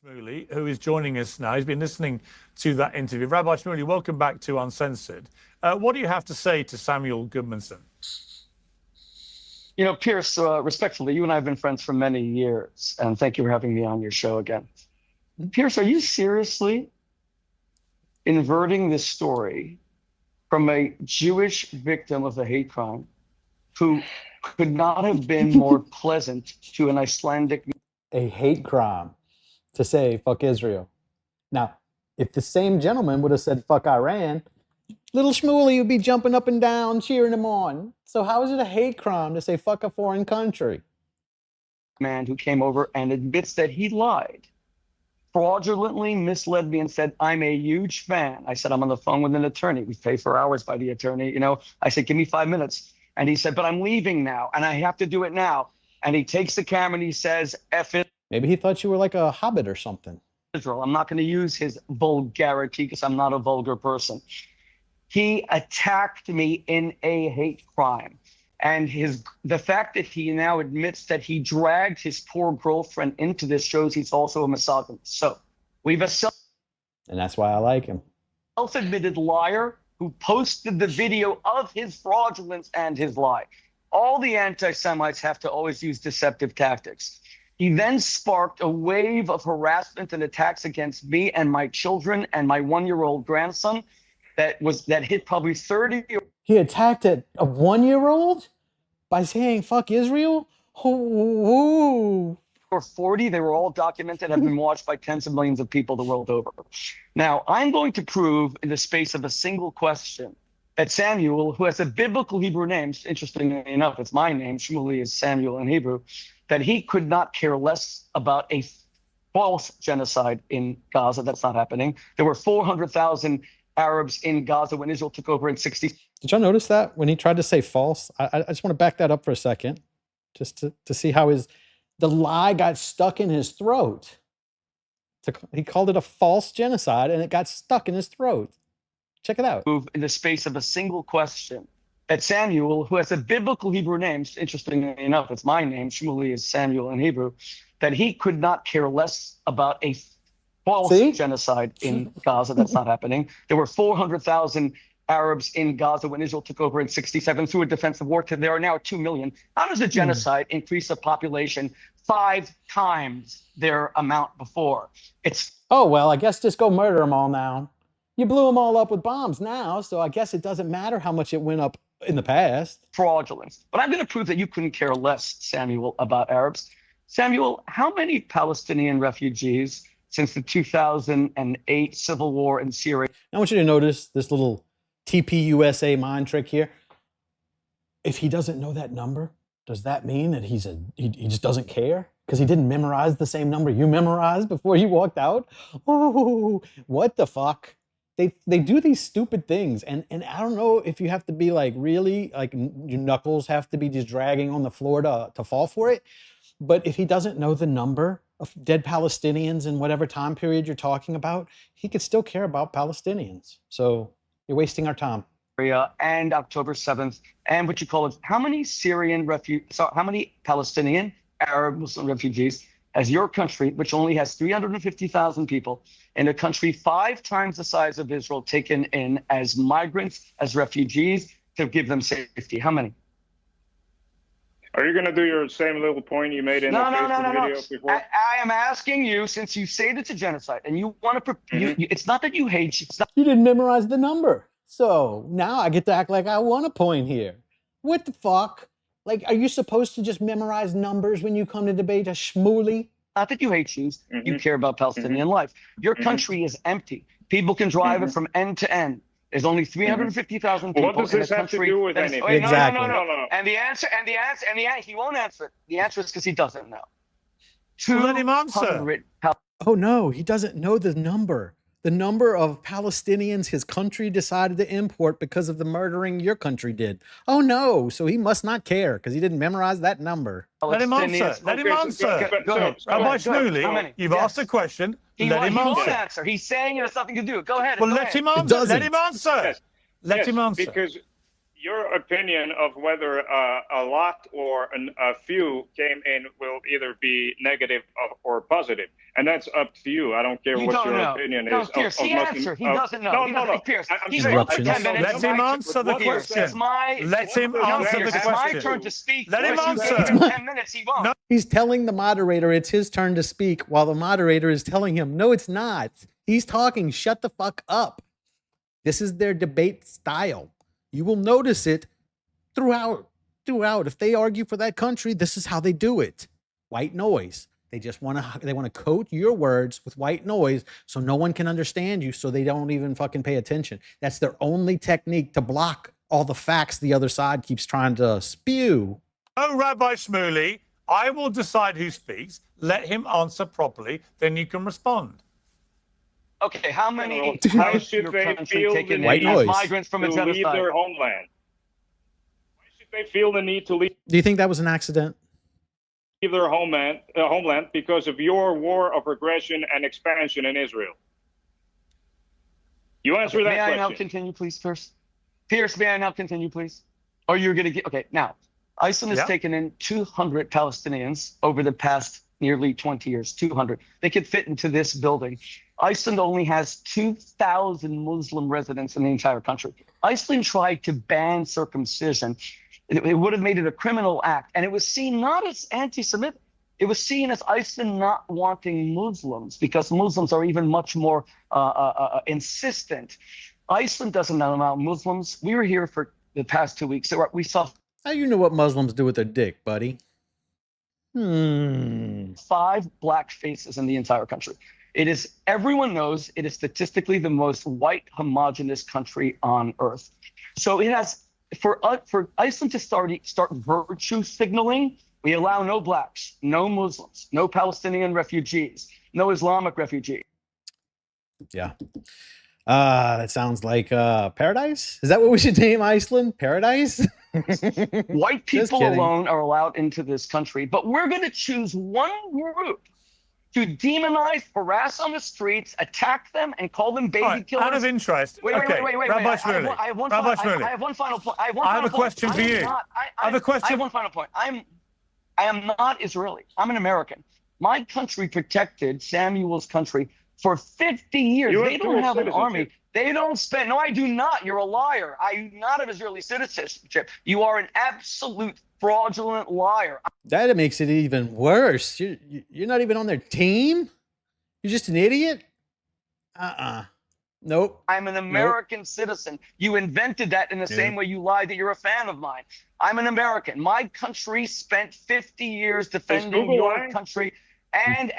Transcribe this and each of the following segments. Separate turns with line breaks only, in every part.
Shmuley, who is joining us now. He's been listening to that interview. Rabbi Shmuley, welcome back to Uncensored. What do you have to say to Samuel Goodmanson?
You know, Pierce, respectfully, you and I have been friends for many years, and thank you for having me on your show again. Pierce, are you seriously inverting this story from a Jewish victim of a hate crime who could not have been more pleasant to an Icelandic?
A hate crime to say fuck Israel. Now, if the same gentleman would have said fuck Iran, little Shmuley would be jumping up and down, cheering him on. So how is it a hate crime to say fuck a foreign country?
Man who came over and admits that he lied, fraudulently misled me and said, I'm a huge fan. I said, I'm on the phone with an attorney. We pay for hours by the attorney. You know, I said, give me 5 minutes. And he said, but I'm leaving now and I have to do it now. And he takes the camera and he says, F it.
Maybe he thought you were like a hobbit or something.
Israel. I'm not going to use his vulgarity because I'm not a vulgar person. He attacked me in a hate crime. And the fact that he now admits that he dragged his poor girlfriend into this shows he's also a misogynist. So we've a
And that's why I like him.
self-admitted liar who posted the video of his fraudulence and his lie. All the anti-Semites have to always use deceptive tactics. He then sparked a wave of harassment and attacks against me and my children and my 1-year-old grandson that hit probably 30.
He attacked a 1-year-old by saying fuck Israel? Ooh.
Or 40, they were all documented, have been watched by tens of millions of people the world over. Now, I'm going to prove in the space of a single question that Samuel, who has a biblical Hebrew name, interestingly enough, it's my name, Shmuley is Samuel in Hebrew, that he could not care less about a false genocide in Gaza. That's not happening. There were 400,000 Arabs in Gaza when Israel took over in 60.
Did y'all notice that when he tried to say false? I just want to back that up for a second, just to see how the lie got stuck in his throat. He called it a false genocide, and it got stuck in his throat. Check it out.
Move in the space of a single question. That Samuel, who has a biblical Hebrew name, interestingly enough, it's my name, Shmuley is Samuel in Hebrew, that he could not care less about a false genocide in Gaza. That's not happening. There were 400,000 Arabs in Gaza when Israel took over in 67 through a defensive war. There are now 2 million. How does a genocide increase a population 5 times their amount before?
Oh, well, I guess just go murder them all now. You blew them all up with bombs now, so I guess it doesn't matter how much it went up in the past.
Fraudulent. But I'm going to prove that you couldn't care less, Samuel, about Arabs. Samuel, how many Palestinian refugees since the 2008 civil war in Syria?
I want you to notice this little TPUSA mind trick here. If he doesn't know that number, does that mean that he just doesn't care? Because he didn't memorize the same number you memorized before you walked out? Oh, what the fuck? They do these stupid things, and I don't know if you have to be like really, like your knuckles have to be just dragging on the floor to fall for it. But if he doesn't know the number of dead Palestinians in whatever time period you're talking about, he could still care about Palestinians. So you're wasting our time.
And October 7th, and what you call it, how many how many Palestinian Arab Muslim refugees has your country, which only has 350,000 people, in a country 5 times the size of Israel, taken in as migrants, as refugees, to give them safety? How many?
Are you going to do your same little point you made in the Facebook video before?
I am asking you, since you say it's a genocide, and you want to, it's not that you hate, it's not.
You didn't memorize the number. So now I get to act like I want a point here. What the fuck? Like, are you supposed to just memorize numbers when you come to debate a Shmuley?
Not that you hate Jews, you care about Palestinian life. Your country is empty. People can drive it from end to end. There's only 350,000 people.
What does this have to do with anything?
Exactly.
No. And the answer, he won't answer it. The answer is because he doesn't know.
Let him answer.
Oh no, he doesn't know the number. The number of Palestinians his country decided to import because of the murdering your country did. Oh no, so he must not care because he didn't memorize that number.
Let him answer. Let him answer. Rabbi Shmuley, you've asked a question. Let him answer.
He's saying it has nothing to do. Go ahead.
Well, let him answer. Let him answer. Let him answer.
Because your opinion of whether a lot or a few came in will either be negative or positive, and that's up to you. I don't care
You
what
don't
your
know.
opinion
No,
is
Pierce,
of
he
Muslim.
answered. He doesn't know.
No,
He
no,
doesn't.
no.
Pierce,
I'm
he
saying
spoke for
Interruptions.
10 minutes.
Let
It's
him
my turn.
answer the
Pierce,
question.
it's my.
Let him
What
answer
Pierce,
the
it's my
question.
turn to speak.
Let him
Unless you
answer.
gave him 10 minutes, he won't.
No.
He's telling the moderator it's his turn to speak while the moderator is telling him, no, it's not. He's talking. Shut the fuck up. This is their debate style. You will notice it throughout. If they argue for that country, this is how they do it. White noise. They just want to coat your words with white noise so no one can understand you, so they don't even fucking pay attention. That's their only technique to block all the facts the other side keeps trying to spew.
Oh, Rabbi Shmuley, I will decide who speaks. Let him answer properly, then you can respond.
Okay, how many
Why
has
should
your
they
country
feel the
taken in
White
need
as
noise.
migrants from a
to leave
genocide?
their homeland? Why should they feel the need to leave
Do you think that was an accident?
their homeland because of your war of aggression and expansion in Israel? You answer
Okay,
that
may I now
question.
continue, please, Pierce? Pierce, may I now continue, please? Or you're going to get, okay, now, Iceland has
Yeah.
taken in 200 Palestinians over the past nearly 20 years, 200. They could fit into this building. Iceland only has 2,000 Muslim residents in the entire country. Iceland tried to ban circumcision. It would have made it a criminal act, and it was seen not as anti-Semitic. It was seen as Iceland not wanting Muslims because Muslims are even much more insistent. Iceland doesn't allow Muslims. We were here for the past 2 weeks. So we saw
How you know what Muslims do with their dick, buddy?
5 black faces in the entire country. It is, everyone knows, it is statistically the most white homogenous country on earth. So it has, for Iceland to start virtue signaling, we allow no blacks, no Muslims, no Palestinian refugees, no Islamic refugees.
Yeah. That sounds like paradise. Is that what we should name Iceland? Paradise?
White
Just
people
kidding.
alone are allowed into this country, but we're going to choose one group to demonize, harass on the streets, attack them, and call them baby
All right,
killers.
out of interest.
Wait,
okay,
wait.
Rabbi
I
Shmuley.
have one
Rabbi
final,
Shmuley.
I have one final point. I
have a question for you. I have a question.
I have one final point. I am not Israeli. I'm an American. My country protected Samuel's country for 50 years.
You
They
have
don't
dual
have an
citizenship.
army. They don't spend. No, I do not. You're a liar. I do not have Israeli citizenship. You are an absolute fraudulent liar.
That makes it even worse. You're not even on their team. You're just an idiot. Nope.
I'm an American citizen. You invented that in the same way you lied that you're a fan of mine. I'm an American. My country spent 50 years defending
Google
your
lying?
country. And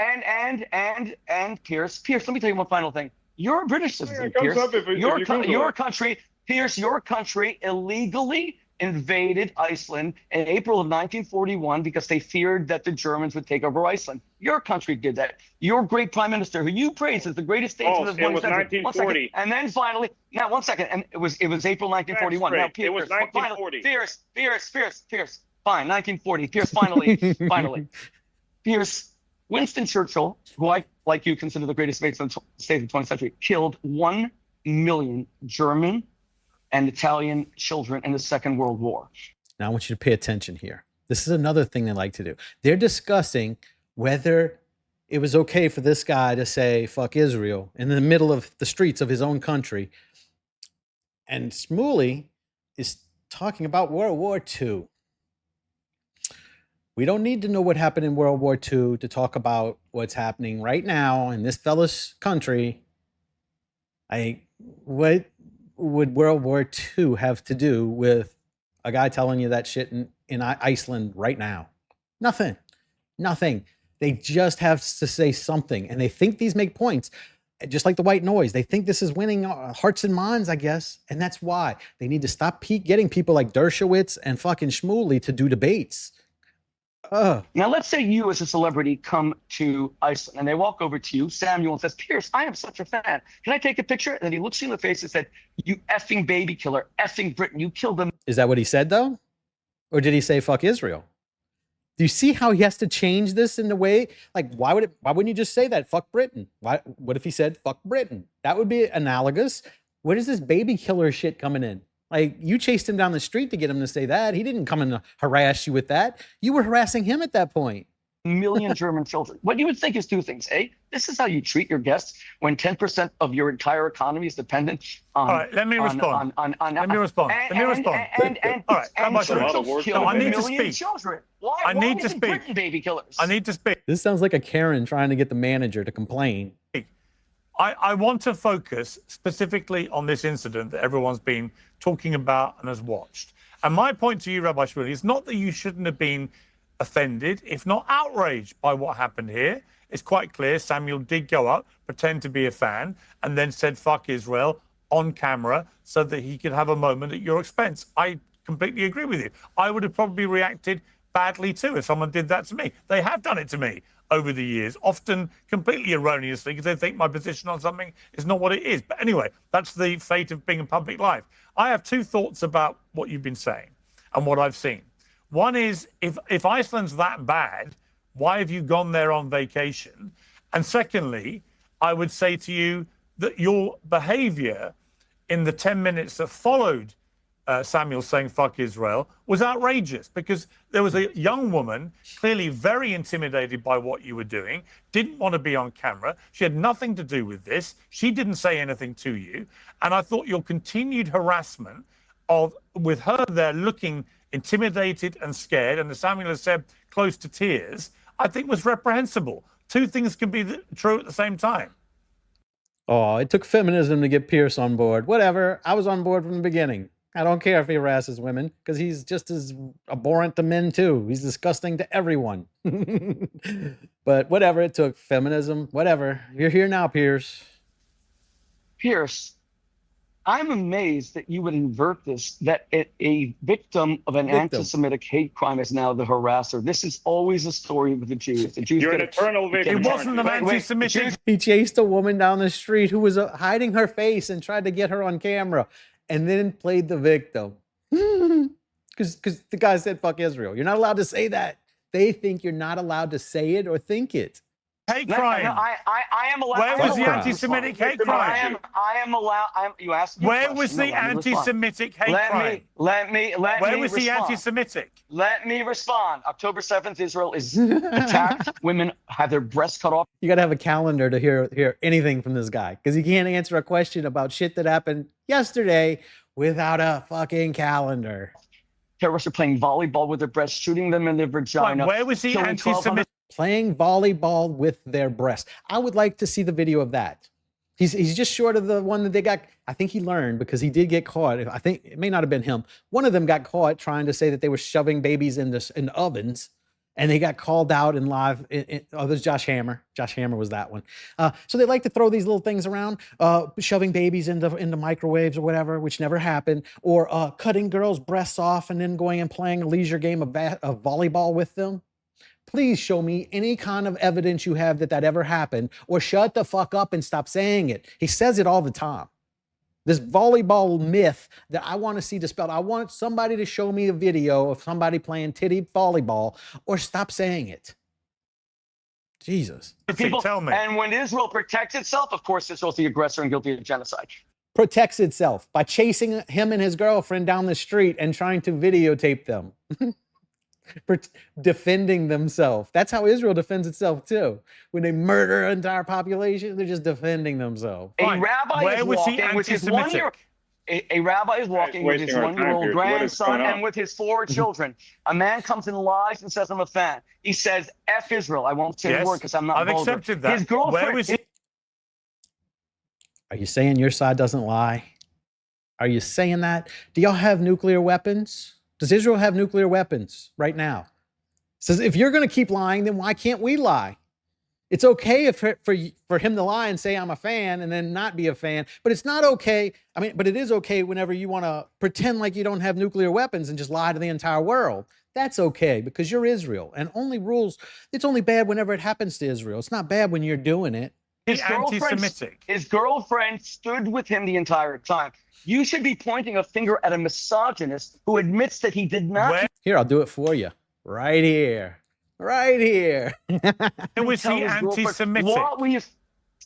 Pierce, let me tell you one final thing. You're a British citizen,
it comes
Pierce.
up if you Google
Your
it.
country, Pierce, your country illegally invaded Iceland in April of 1941 because they feared that the Germans would take over Iceland. Your country did that. Your great prime minister, who you praise as the greatest statesman of the 20th century.
1940.
And then finally, now 1 second, and it was April 1941.
That's
Now,
great. It was 1940.
Pierce. Fine, 1940. Pierce, finally. Pierce, Winston Churchill, who I, like you, consider the greatest statesman of the 20th century, killed 1 million German and Italian children in the Second World War.
Now I want you to pay attention here. This is another thing they like to do. They're discussing whether it was okay for this guy to say fuck Israel in the middle of the streets of his own country. And Shmuley is talking about World War II. We don't need to know what happened in World War II to talk about what's happening right now in this fella's country. What would World War II have to do with a guy telling you that shit in Iceland right now? Nothing. They just have to say something, and they think these make points, just like the white noise. They think this is winning hearts and minds, I guess, and that's why they need to stop getting people like Dershowitz and fucking Shmuley to do debates.
Now, let's say you as a celebrity come to Iceland and they walk over to you, Samuel, and says, Pierce, I am such a fan. Can I take a picture? And then he looks you in the face and said, you effing baby killer, effing Britain, you killed them.
Is that what he said, though? Or did he say fuck Israel? Do you see how he has to change this in a way? Like, why wouldn't you just say that? Fuck Britain. What if he said fuck Britain? That would be analogous. What is this baby killer shit coming in? Like, you chased him down the street to get him to say that. He didn't come and harass you with that. You were harassing him at that point.
Million German children. What you would think is two things. A, this is how you treat your guests when 10% of your entire economy is dependent on.
All right, let me respond. Let me respond.
And,
Let me respond.
All
right, Rabbi Shmuley.
kill
I need
a
to
million
speak.
children. Why?
I need to
isn't
speak.
Britain baby killers?
I need to speak.
This sounds like a Karen trying to get the manager to complain.
I want to focus specifically on this incident that everyone's been talking about and has watched. And my point to you, Rabbi Shmuley, is not that you shouldn't have been offended, if not outraged by what happened here. It's quite clear Samuel did go up, pretend to be a fan, and then said, fuck Israel on camera so that he could have a moment at your expense. I completely agree with you. I would have probably reacted badly too if someone did that to me. They have done it to me over the years, often completely erroneously, because they think my position on something is not what it is. But anyway, that's the fate of being in public life. I have two thoughts about what you've been saying and what I've seen. One is, if Iceland's that bad, why have you gone there on vacation? And secondly, I would say to you that your behavior in the 10 minutes that followed Samuel saying fuck Israel was outrageous, because there was a young woman clearly very intimidated by what you were doing, didn't want to be on camera. She had nothing to do with this. She didn't say anything to you. And I thought your continued harassment with her there looking intimidated and scared, and as Samuel has said, close to tears, I think was reprehensible. Two things can be true at the same time.
Oh, it took feminism to get Pierce on board. Whatever. I was on board from the beginning. I don't care if he harasses women, because he's just as abhorrent to men too. He's disgusting to everyone. But whatever, it took feminism. Whatever. You're here now, Pierce.
Pierce, I'm amazed that you would invert this, that a victim of an anti-Semitic hate crime is now the harasser. This is always a story with the Jews. The Jews
You're an eternal victim.
It wasn't an anti-Semitic.
He chased a woman down the street who was hiding her face and tried to get her on camera, and then played the victim. Because the guy said, fuck Israel. You're not allowed to say that. They think you're not allowed to say it or think it.
Hate crime.
No, I am allowed.
Where was the anti-Semitic hate crime?
I am allowed. You asked me.
Where was the anti-Semitic hate crime? Where was the anti-Semitic?
Let me respond. October 7th, Israel is attacked. Women have their breasts cut off.
You got to have a calendar to hear anything from this guy, because he can't answer a question about shit that happened yesterday without a fucking calendar.
Terrorists are playing volleyball with their breasts, shooting them in their vagina.
Where was the anti-Semitic?
Playing volleyball with their breasts. I would like to see the video of that. He's just short of the one that they got. I think he learned, because he did get caught. I think it may not have been him. One of them got caught trying to say that they were shoving babies in ovens, and they got called out in live. Oh, there's Josh Hammer. Josh Hammer was that one. So they like to throw these little things around, shoving babies into microwaves or whatever, which never happened, or cutting girls' breasts off and then going and playing a leisure game of volleyball with them. Please show me any kind of evidence you have that ever happened, or shut the fuck up and stop saying it. He says it all the time. This volleyball myth that I want to see dispelled. I want somebody to show me a video of somebody playing titty volleyball, or stop saying it. Jesus.
Tell me.
And when Israel protects itself, of course, Israel's the aggressor and guilty of genocide.
Protects itself by chasing him and his girlfriend down the street and trying to videotape them. Defending themselves. That's how Israel defends itself too. When they murder an entire population, they're just defending themselves.
A rabbi is walking with his 1 year. A rabbi is walking with his 1 year old grandson and with his 4 children. A man comes and lies and says, I'm a fan. He says, F Israel. I won't say the word because I'm not vulgar.
I've accepted that.
His girlfriend.
Are you saying your side doesn't lie? Are you saying that? Do y'all have nuclear weapons? Does Israel have nuclear weapons right now? It says, if you're going to keep lying, then why can't we lie? It's okay for him to lie and say I'm a fan and then not be a fan, but it's not okay. I mean, but it is okay whenever you want to pretend like you don't have nuclear weapons and just lie to the entire world. That's okay, because you're Israel, and it's only bad whenever it happens to Israel. It's not bad when you're doing it.
His girlfriend stood with him the entire time. You should be pointing a finger at a misogynist who admits that he did not.
Here, I'll do it for you. Right here. Right here.
It was the anti-Semitic.
What were you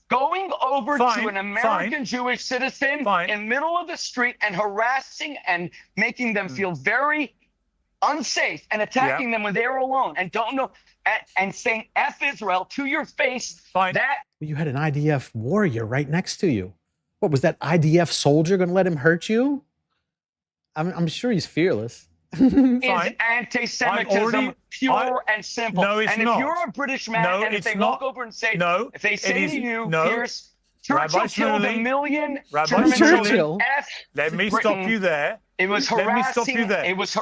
Going over
Fine,
to an American
fine,
Jewish citizen
fine.
in the middle of the street and harassing and making them feel very unsafe and attacking them when they're alone and don't know and saying F Israel to your face.
Fine.
That
You had an IDF warrior right next to you. What was that IDF soldier going to let him hurt you? I'm sure he's fearless.
is
Fine.
anti-Semitism, pure and simple.
No, it's
and
not.
if you're a British man,
No,
and if
it's
they
not.
walk over and say,
No,
if they
it
say
is-
to you,
no.
Pierce,
Rabbi
Churchill killed a
Shmuley,
million
Rabbi
German
Shmuley,
children. F
Let me
Britain.
stop you there.
It was
Let me stop
harassing.
you there.
It was.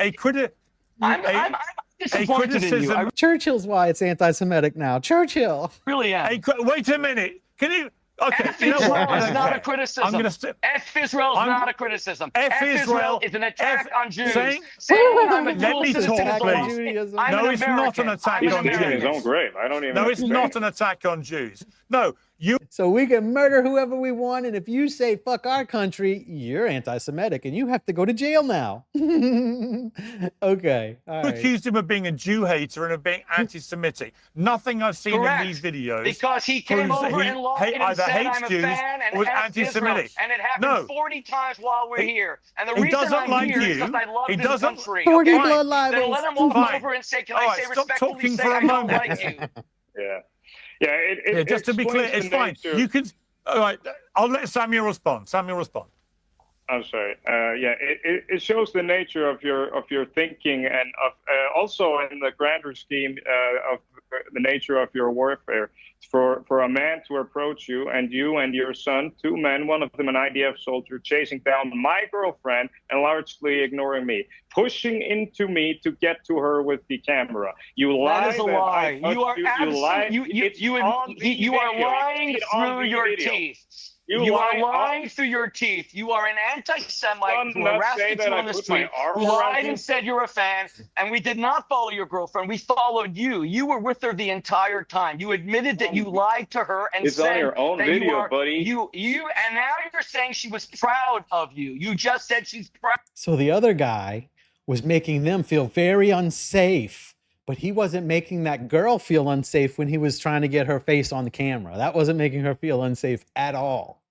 I'm disappointed in you. I
Churchill's why it's anti-Semitic now. Churchill.
really am.
Wait a minute. Can you? Okay,
F
you know what?
Israel
I
is
don't
not
care.
a criticism.
I'm going to.
F Israel is
I'm-
not a criticism.
F Israel
is an attack on Jews.
saying-
Saying I'm a
Let
dual
me
citizen
talk,
is
please.
almost-
Judaism.
I'm
No,
an
it's not an
American.
attack
I'm
He's
an
on
digging
Jews.
his
American.
own grave. I don't even.
No, it's
understand.
not an attack on Jews. No, you.
So we can murder whoever we want, and if you say fuck our country, you're anti-Semitic, and you have to go to jail now. Okay, all right.
Accused him of being a Jew hater and of being anti-Semitic. Nothing I've seen
Correct.
in these videos
Because he came
proves that
over
he
and lied and
either
said
hates
I'm a
Jews
fan and
or was
F
anti-Semitic.
Israel. And it happened
No.
40 times while we're
He-
here. And the
he
reason
doesn't
I'm
like
here is
you.
because I love
He
this
doesn't-
country.
40
Okay?
blood
Then
libels.
let him walk
Fine.
over and say, can
All
I
right,
say
stop
respectfully
talking
say
for a
I don't
moment.
like you?
Yeah. Yeah.
Yeah, just to be clear,
explains
it's
the
fine.
nature-
You can. All right, I'll let Samuel respond. Samuel respond.
I'm sorry. Yeah, it shows the nature of your thinking and of also in the grander scheme of the nature of your warfare. For a man to approach you and your son, two men, one of them an IDF soldier, chasing down my girlfriend and largely ignoring me, pushing into me to get to her with the camera. You lie.
That is a
that
lie.
I
You are
touched you. You lie. It's on the
you are
video.
lying
It's on
through
the
your
video.
teeth.
You
You are
lie
lying through your teeth. You are an anti-Semite who
not
harassed
say
you
that I
on the
put my
street,
arm
who
around
lied
you.
and said you're a fan, and we did not follow your girlfriend. We followed you. You were with her the entire time. You admitted that you lied to her and
It's
said
on your own
that
video,
you are,
buddy.
and now you're saying she was proud of you. You just said she's proud.
So the other guy was making them feel very unsafe, but he wasn't making that girl feel unsafe when he was trying to get her face on the camera. That wasn't making her feel unsafe at all.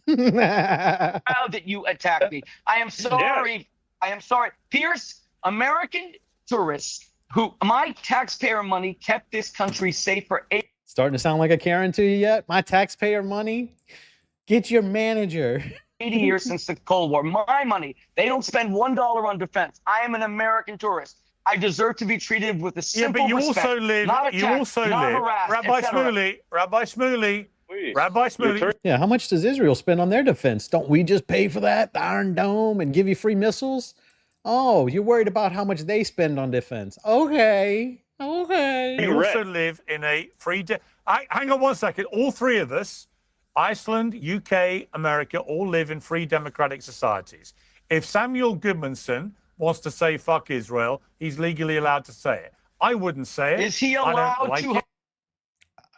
Proud that you attacked me. I am sorry. I am sorry. Pierce, American tourists who my taxpayer money kept this country safe for 8
Starting to sound like a Karen to you yet? My taxpayer money? Get your manager.
80 years since the Cold War. My money. They don't spend $1 on defense. I am an American tourist. I deserve to be treated with a
Yeah,
simple
but you
respect,
also live.
not
You
attacked,
also
not
live.
harassed,
Rabbi
etc.
Shmuley. Rabbi Shmuley.
Please.
Rabbi
Your
Shmuley.
Yeah, how much does Israel spend on their defense? Don't we just pay for that, the Iron Dome, and give you free missiles? Oh, you're worried about how much they spend on defense. Okay. Okay.
You also live in a free. Hang on one second. All three of us, Iceland, UK, America, all live in free democratic societies. If Samuel Goodmanson wants to say fuck Israel, he's legally allowed to say it. I wouldn't say it.
Is he
I don't
allowed
like
to
it.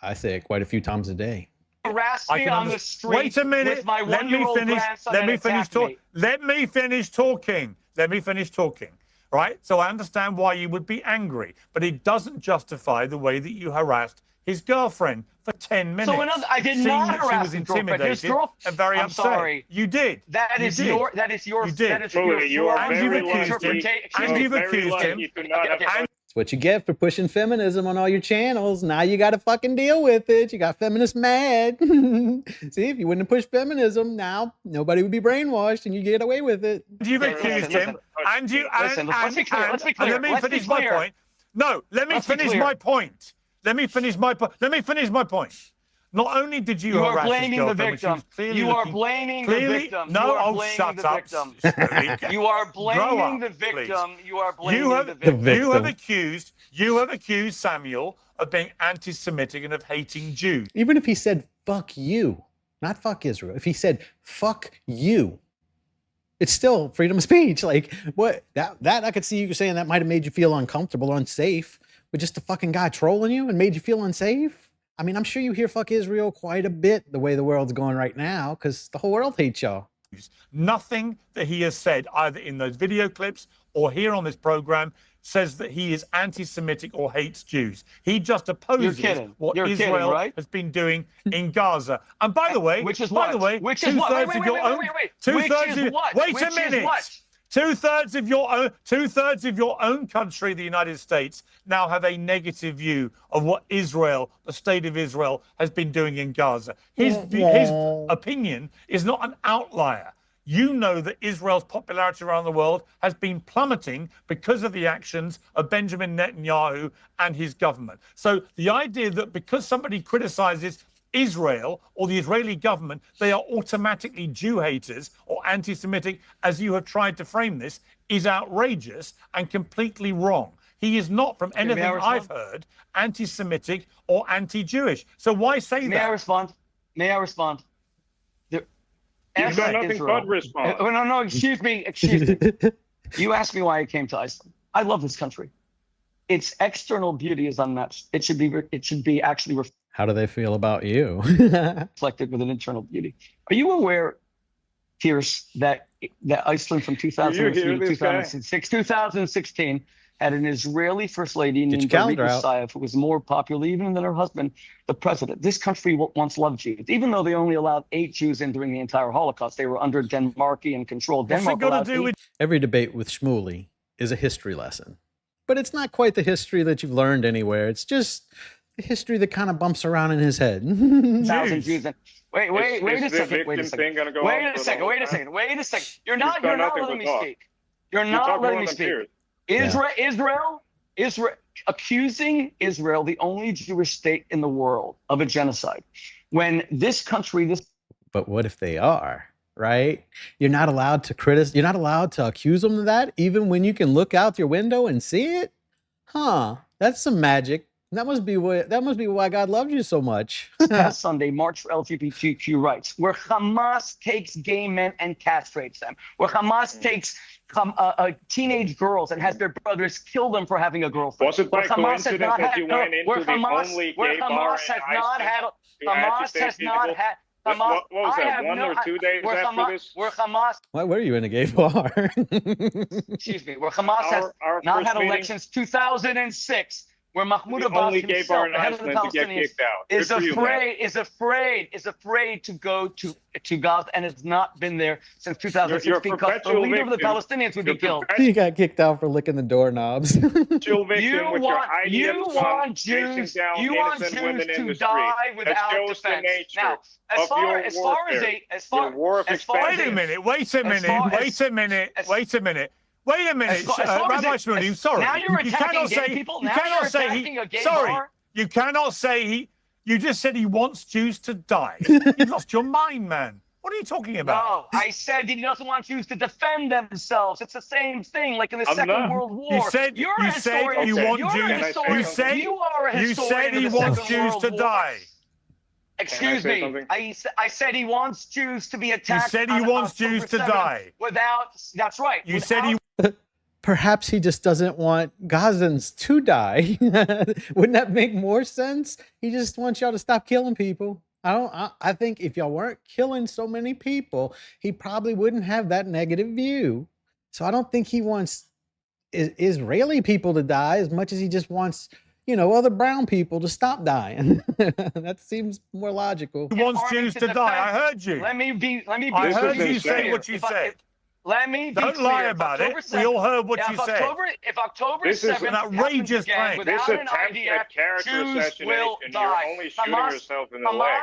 I say it quite a few times a day.
harass
I
me
can
on the
understand.
street
Wait a minute.
with my
Let me
one-year-old
finish.
grandson
Let
and
me finish
attack
talking.
me?
Let me finish talking. Let me finish talking. Right? So I understand why you would be angry, but it doesn't justify the way that you harassed his girlfriend for 10 minutes.
So I did
seeing
not
that she
harass
was
his girlfriend. His
intimidated and very
I'm
upset.
sorry.
You did.
That
You
is
did.
your
You did.
that is your
Shmuley, you are
flawed
And you've
very lucky.
accused him.
interpretation.
And you've
very
accused him.
lucky to not have
Okay.
It's what you get for pushing feminism on all your channels. Now you got to fucking deal with it. You got feminists mad. See, if you wouldn't have pushed feminism, now nobody would be brainwashed and you get away with it.
You've
Okay,
accused
listen,
him, and you
Listen, let's be clear. Let's be
and
clear.
let me
Let's be
finish my
clear.
point. No, let me
Let's be
finish
clear.
my point. Let me finish my point. Let me finish my point. Not only did you
You are
harass his
blaming the
girlfriend, when she
victim.
was clearly
You are
looking-
blaming the
clearly-
victim.
No,
You are
oh,
blaming
shut
the
up.
victim.
Shmuley.
You are
Grow
blaming
up,
the
please.
victim. You are blaming
You have,
the victim.
you have accused Samuel of being anti-Semitic and of hating Jews.
Even if he said, fuck you, not fuck Israel, if he said, fuck you, it's still freedom of speech. Like, what? That I could see you saying that might have made you feel uncomfortable or unsafe, but just a fucking guy trolling you and made you feel unsafe? I mean, I'm sure you hear fuck Israel quite a bit the way the world's going right now because the whole world hates y'all.
Nothing that he has said, either in those video clips or here on this program, says that he is anti-Semitic or hates Jews. He just opposes
kidding.
what
You're kidding,
Israel
right?
has been doing in Gaza. And by the way,
Which is what? Which is what? Wait, wait, wait, wait, wait, wait.
two-thirds
Which is
of
what?
wait
Which
a
is
minute.
what?
Two-thirds of your own country, the United States, now have a negative view of what Israel, the state of Israel, has been doing in Gaza. His opinion is not an outlier. You know that Israel's popularity around the world has been plummeting because of the actions of Benjamin Netanyahu and his government. So the idea that because somebody criticizes Israel or the Israeli government, they are automatically Jew haters or anti-Semitic, as you have tried to frame this, is outrageous and completely wrong. He is not, from anything I've heard, anti-Semitic or anti-Jewish. So why say that?
May I respond? May I respond?
You've done nothing but respond.
No, excuse me. You asked me why I came to Iceland. I love this country. Its external beauty is unmatched. It should be actually
How do they feel about you?
reflected with an internal beauty. Are you aware, Pierce, that Iceland from 2003 to 2016 had an Israeli first lady named Rabbi who was more popular even than her husband, the president. This country once loved Jews, even though they only allowed 8 Jews in during the entire Holocaust. They were under Denmarkian control.
What's it got to do with
Every debate with Shmuley is a history lesson, but it's not quite the history that you've learned anywhere. It's just the history that kind of bumps around in his head.
Jews. Wait a second. You're not letting me speak. You're not letting me speak. Israel accusing Israel, the only Jewish state in the world, of a genocide, when this country,
But what if they are, right? You're not allowed to criticize. You're not allowed to accuse them of that, even when you can look out your window and see it. That's some magic. That must be why God loved you so much.
Past Sunday, March for LGBTQ rights, where Hamas takes gay men and castrates them, where Hamas takes teenage girls and has their brothers kill them for having a girlfriend.
Was it by coincidence that you went into the only gay bar in Iceland?
Hamas has not had.
What was that, 1 or 2 days after this?
Where Hamas.
Why were you in a gay bar?
Excuse me. Where Hamas has not had elections 2006. Where Mahmoud Abbas himself, the head of the Palestinians, is afraid to go to Gaza, and has not been there since 2006 because the leader of the Palestinians would be killed.
He got kicked out for licking the doorknobs.
You want Jews to die without defense. Now, as far as
Wait a minute. Rabbi Shmuley, sorry.
Now you're attacking gay people. Now you're attacking a gay bar.
You cannot say you just said he wants Jews to die. You've lost your mind, man. What are you talking about?
No, I said he doesn't want Jews to defend themselves. It's the same thing, like in the Second World War.
You said you want Jews. You said he wants Jews to die.
Excuse me. I said he wants Jews to be attacked.
You said he wants Jews to die.
That's right.
You said he.
Perhaps he just doesn't want Gazans to die. Wouldn't that make more sense? He just wants y'all to stop killing people. I think if y'all weren't killing so many people, he probably wouldn't have that negative view. So I don't think he wants Israeli people to die as much as he just wants, other brown people to stop dying. That seems more logical.
He wants Jews to die. I heard you.
Let me be.
I heard you say what you said.
Let me be
Don't
clear.
lie about it. We all heard what you said.
If October 7th
this is an outrageous claim.
This attempt at character assassination, you're only shooting yourself in the leg.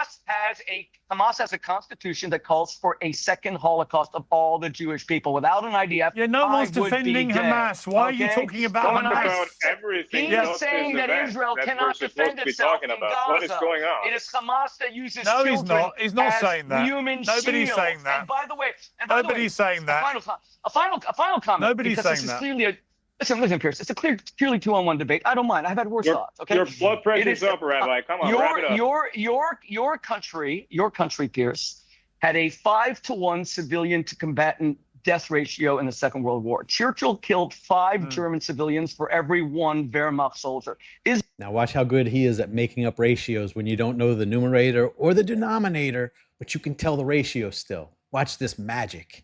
Hamas has a constitution that calls for a second Holocaust of all the Jewish people. Without an IDF,
no one's defending Hamas. Why are you talking about Hamas?
About everything.
He's saying that Israel cannot defend itself in Gaza.
What is going on?
It is Hamas that uses
children.
He's
not saying that.
Nobody's
saying that.
And by the way,
nobody's saying that.
A final comment.
Nobody's saying that.
Clearly listen, Pierce. It's a purely 2-on-1 debate. I don't mind. I've had worse thoughts. Okay.
Your blood pressure's up, Rabbi. Come on, wrap it up.
Your country, Pierce, had a 5-to-1 civilian to combatant death ratio in the Second World War. Churchill killed 5 German civilians for every 1 Wehrmacht soldier.
Now watch how good he is at making up ratios when you don't know the numerator or the denominator, but you can tell the ratio still. Watch this magic.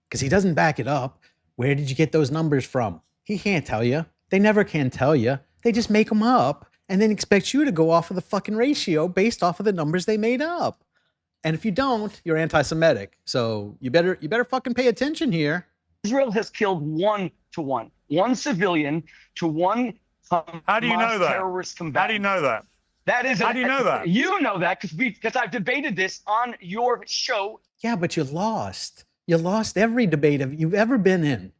Because he doesn't back it up. Where did you get those numbers from? He can't tell you. They never can tell you. They just make them up and then expect you to go off of the fucking ratio based off of the numbers they made up. And if you don't, you're anti-Semitic. So you better fucking pay attention here.
Israel has killed 1-to-1, one civilian to one
How do you know that?
terrorist combatant.
How do you know that?
That is.
How do you know that?
You know that because I've debated this on your show.
Yeah, but you lost. You lost every debate you've ever been in.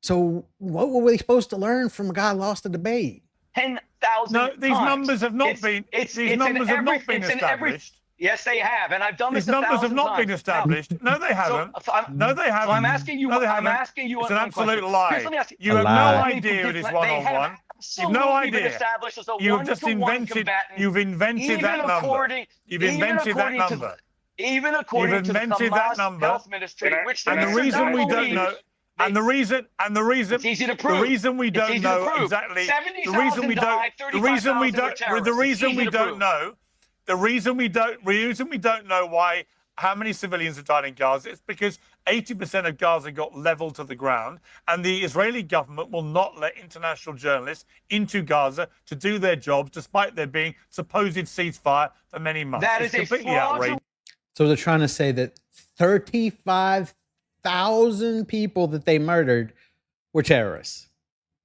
So what were we supposed to learn from a guy who lost a debate?
10,000
No, these
times.
numbers have not been. These numbers have not been established.
Yes, they have, and I've done this.
These numbers have not been
times.
established. No, they haven't. No, they haven't.
So I'm asking you.
No, they
I'm
haven't.
asking you.
It's an absolute
question.
lie.
Here's, let me ask
You have no
lie.
idea it is one-on-one. You've
Absolutely
no
been
idea.
established as a
You've just
one-to-one
invented.
combatant,
You've invented that number. You've invented that number.
Even according to the
invented that
Hamas
number.
health ministry, which
And
they
the
should
reason
not
we don't
believe.
know. And the reason,
It's easy to prove.
the reason we
It's
don't
easy to
know
prove.
exactly,
70,000
the reason we don't,
died,
the reason we
35,000 were
don't,
terrorists.
the
It's
reason
easy
we
to
don't
prove.
know, the reason we don't know why, how many civilians have died in Gaza, it's because 80% of Gaza got leveled to the ground, and the Israeli government will not let international journalists into Gaza to do their jobs, despite there being supposed ceasefire for many months.
That
It's
is a
completely
fraudulent.
outrageous.
So they're trying to say that 35,000 people that they murdered were terrorists.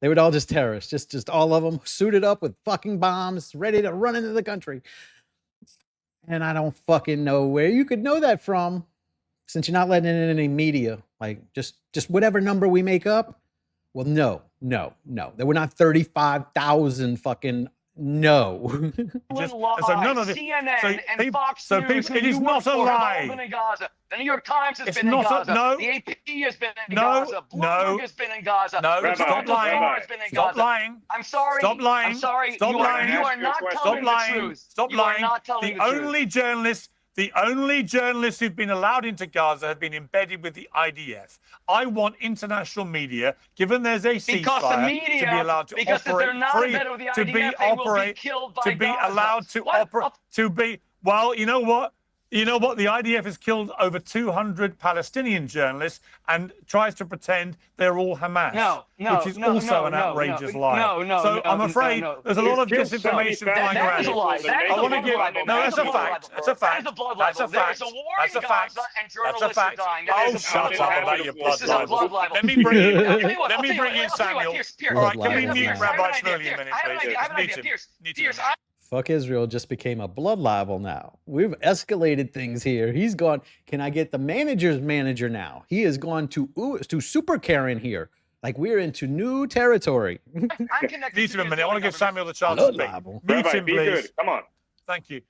They were all just terrorists, just all of them suited up with fucking bombs, ready to run into the country. And I don't fucking know where you could know that from, since you're not letting it in any media. Like just whatever number we make up. Well, no. There were not 35,000 fucking no.
Just-
lie.
so none of it-
CNN
so
and
people-
Fox
so
News
people-
and
it is
you
not
work
a
for have
lie.
all been in Gaza. The New York Times has
It's
been in
not a-
Gaza.
no.
The AP has been in
No,
Gaza. Bloomberg
no.
has been in Gaza.
No,
The
stop
Times
lying.
has been in
Stop
Gaza.
lying.
I'm sorry.
Stop lying.
I'm sorry.
Stop
you
lying.
Are, you are not
Stop
telling
lying.
the truth.
Stop
you
lying.
Are not telling
The
the truth.
only journalists who've been allowed into Gaza have been embedded with the IDF. I want international media, given there's a
Because the
ceasefire,
media,
to be allowed to
because if
operate
they're not
free,
embedded with the
to
IDF,
be
they will be
operate,
killed by
to be
Gaza.
allowed to
What?
operate, to be. Well, you know what? You know what? The IDF has killed over 200 Palestinian journalists and tries to pretend they're all Hamas. Which is also an outrageous lie. So I'm afraid there's a lot of
You've killed
disinformation flying
That
around.
is a lie. That is
I
a
want to
blood
give.
libel.
No,
That
that's
is
a
blood
fact.
libel.
That's a
That
fact.
is a blood
That's a
libel. There
fact.
is a war
That's
in
a fact.
Gaza and
That's a
journalists
fact.
are dying. That
Oh,
is a
shut
blood
up
libel.
about your blood
This is a blood
libel.
libel.
Let me bring in.
I'll tell you what,
Let
I'll
me
tell you
bring
what,
in
I'll tell you what,
Samuel.
Pierce,
All right, can we
Blood
mute
libel.
Rabbi
I have an
Shmuley
idea,
a minute,
I have an
please?
idea, I have an
Mute
idea.
him.
Pierce,
Mute
Pierce,
him.
Fuck Israel just became a blood libel now. We've escalated things here. He's gone, can I get the manager's manager now? He has gone to super Karen here. Like we're into new territory.
I'm connected
Mute
to
him a minute. I want to give
Israeli
Samuel the chance
Blood
to speak.
libel.
Mute
Rabbi,
him,
be
please.
good. Come on.
Thank you.